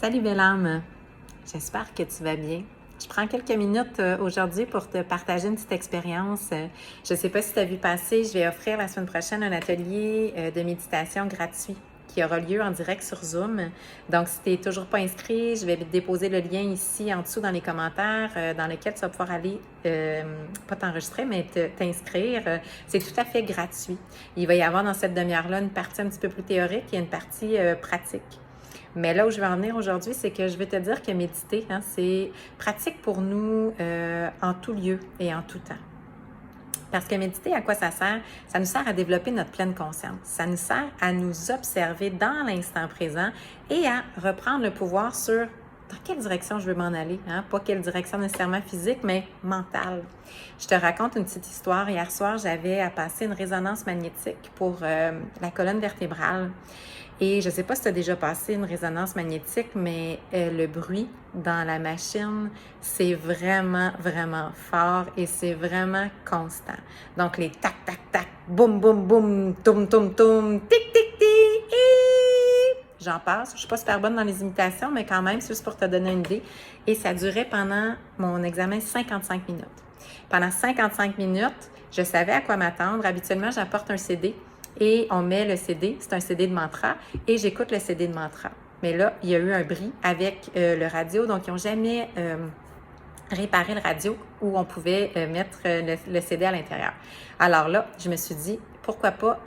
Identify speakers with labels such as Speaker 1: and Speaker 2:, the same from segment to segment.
Speaker 1: Salut belle âme, j'espère que tu vas bien. Je prends quelques minutes aujourd'hui pour te partager une petite expérience. Je ne sais pas si tu as vu passer, je vais offrir la semaine prochaine un atelier de méditation gratuit qui aura lieu en direct sur Zoom. Donc, si tu n'es toujours pas inscrit, je vais déposer le lien ici en dessous dans les commentaires dans lequel tu vas pouvoir aller, pas t'enregistrer, mais t'inscrire. C'est tout à fait gratuit. Il va y avoir dans cette demi-heure-là une partie un petit peu plus théorique et une partie pratique. Mais là où je vais en venir aujourd'hui, c'est que je vais te dire que méditer, c'est pratique pour nous en tout lieu et en tout temps. Parce que méditer, à quoi ça sert? Ça nous sert à développer notre pleine conscience. Ça nous sert à nous observer dans l'instant présent et à reprendre le pouvoir sur dans quelle direction je veux m'en aller. Pas quelle direction nécessairement physique, mais mentale. Je te raconte une petite histoire. Hier soir, j'avais à passer une résonance magnétique pour la colonne vertébrale. Et je ne sais pas si tu as déjà passé une résonance magnétique, mais le bruit dans la machine, c'est vraiment, vraiment fort et c'est vraiment constant. Donc, les tac, tac, tac, boum, boum, boum, toum, toum, toum, tic, tic, tic, j'en passe. Je ne suis pas super bonne dans les imitations, mais quand même, c'est juste pour te donner une idée. Et ça durait pendant mon examen 55 minutes. Pendant 55 minutes, je savais à quoi m'attendre. Habituellement, j'apporte un CD. Et on met le CD, c'est un CD de mantra, et j'écoute le CD de mantra. Mais là, il y a eu un bris avec le radio, donc ils n'ont jamais réparé le radio où on pouvait mettre le CD à l'intérieur. Alors là, je me suis dit, pourquoi pas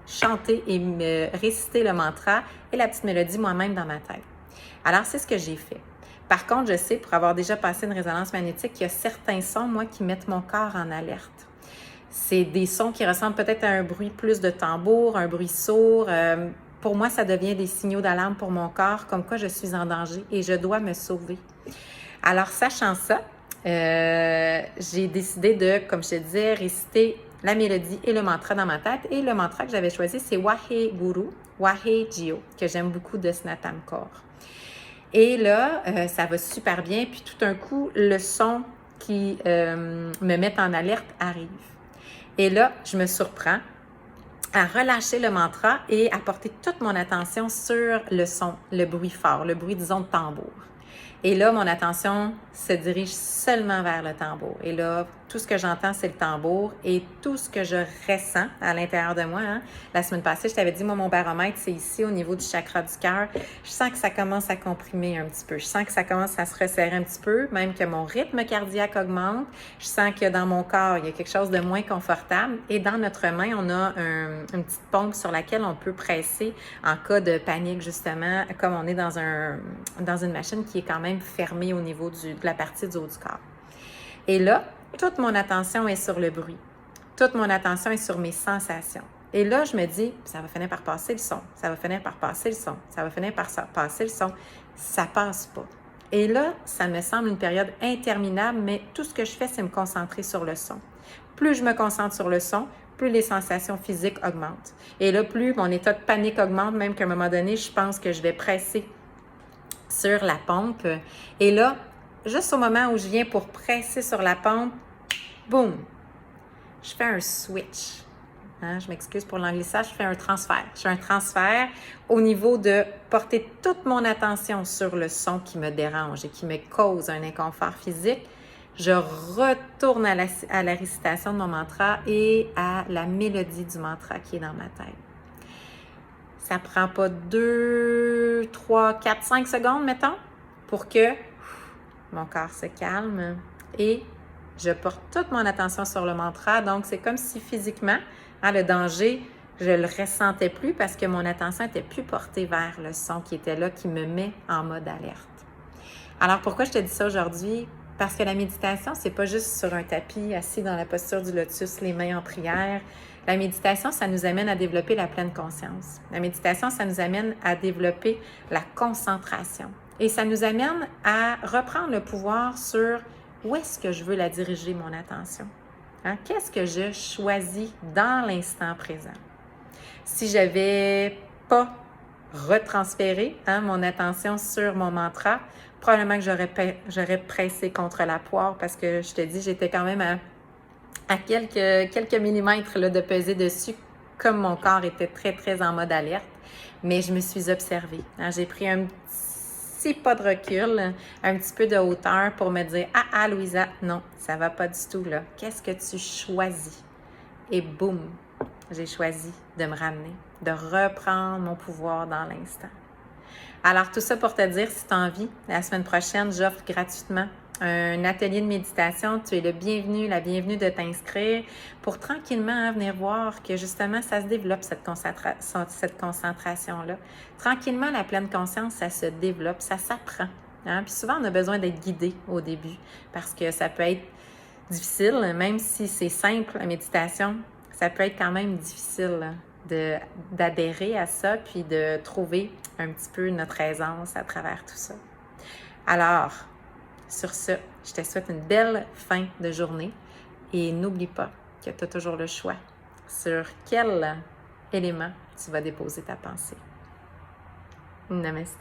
Speaker 1: chanter et me réciter le mantra et la petite mélodie moi-même dans ma tête. Alors, c'est ce que j'ai fait. Par contre, je sais, pour avoir déjà passé une résonance magnétique, qu'il y a certains sons, moi, qui mettent mon corps en alerte. C'est des sons qui ressemblent peut-être à un bruit plus de tambour, un bruit sourd. Pour moi, ça devient des signaux d'alarme pour mon corps, comme quoi je suis en danger et je dois me sauver. Alors, sachant ça, j'ai décidé de, comme je te disais, réciter la mélodie et le mantra dans ma tête. Et le mantra que j'avais choisi, c'est Wahe Guru, Wahe Jio, que j'aime beaucoup de Snatam Kaur. Et là, ça va super bien. Puis tout d'un coup, le son qui me met en alerte arrive. Et là, je me surprends à relâcher le mantra et à porter toute mon attention sur le son, le bruit fort, le bruit, disons, de tambour. Et là, mon attention se dirige seulement vers le tambour. Et là, tout ce que j'entends, c'est le tambour et tout ce que je ressens à l'intérieur de moi. La semaine passée, je t'avais dit, moi, mon baromètre, c'est ici, au niveau du chakra du cœur. Je sens que ça commence à comprimer un petit peu. Je sens que ça commence à se resserrer un petit peu, même que mon rythme cardiaque augmente. Je sens que dans mon corps, il y a quelque chose de moins confortable. Et dans notre main, on a une petite pompe sur laquelle on peut presser en cas de panique, justement, comme on est dans une machine qui est quand même fermée au niveau de la partie du haut du corps. Et là, toute mon attention est sur le bruit. Toute mon attention est sur mes sensations. Et là, je me dis, ça va finir par passer le son. Ça va finir par passer le son. Ça va finir par passer le son. Ça passe pas. Et là, ça me semble une période interminable, mais tout ce que je fais, c'est me concentrer sur le son. Plus je me concentre sur le son, plus les sensations physiques augmentent. Et là, plus mon état de panique augmente, même qu'à un moment donné, je pense que je vais presser sur la pompe. Et là, juste au moment où je viens pour presser sur la pompe, boum, je fais un switch. Je m'excuse pour l'anglicisme, je fais un transfert. Je fais un transfert au niveau de porter toute mon attention sur le son qui me dérange et qui me cause un inconfort physique. Je retourne à la récitation de mon mantra et à la mélodie du mantra qui est dans ma tête. Ça prend pas 2, 3, 4, 5 secondes, mettons, pour que mon corps se calme et je porte toute mon attention sur le mantra. Donc, c'est comme si physiquement, le danger, je le ressentais plus parce que mon attention était plus portée vers le son qui était là, qui me met en mode alerte. Alors, pourquoi je te dis ça aujourd'hui? Parce que la méditation, c'est pas juste sur un tapis, assis dans la posture du lotus, les mains en prière. La méditation, ça nous amène à développer la pleine conscience. La méditation, ça nous amène à développer la concentration. Et ça nous amène à reprendre le pouvoir sur où est-ce que je veux la diriger, mon attention. Qu'est-ce que je choisis dans l'instant présent? Si je n'avais pas retransféré mon attention sur mon mantra, probablement que j'aurais pressé contre la poire parce que je te dis, j'étais quand même à quelques millimètres là, de peser dessus, comme mon corps était très, très en mode alerte. Mais je me suis observée. J'ai pris un petit pas de recul, un petit peu de hauteur pour me dire « Ah, Louisa, non, ça va pas du tout là. Qu'est-ce que tu choisis? » Et boum, j'ai choisi de me ramener, de reprendre mon pouvoir dans l'instant. Alors, tout ça pour te dire, si tu as envie, la semaine prochaine, j'offre gratuitement un atelier de méditation. Tu es le bienvenu, la bienvenue de t'inscrire pour tranquillement venir voir que justement, ça se développe, cette concentration-là. Tranquillement, la pleine conscience, ça se développe, ça s'apprend. Hein? Puis souvent, on a besoin d'être guidé au début parce que ça peut être difficile, même si c'est simple, la méditation, ça peut être quand même difficile d'adhérer à ça puis de trouver un petit peu notre aisance à travers tout ça. Alors, sur ce, je te souhaite une belle fin de journée et n'oublie pas que tu as toujours le choix sur quel élément tu vas déposer ta pensée. Namaste.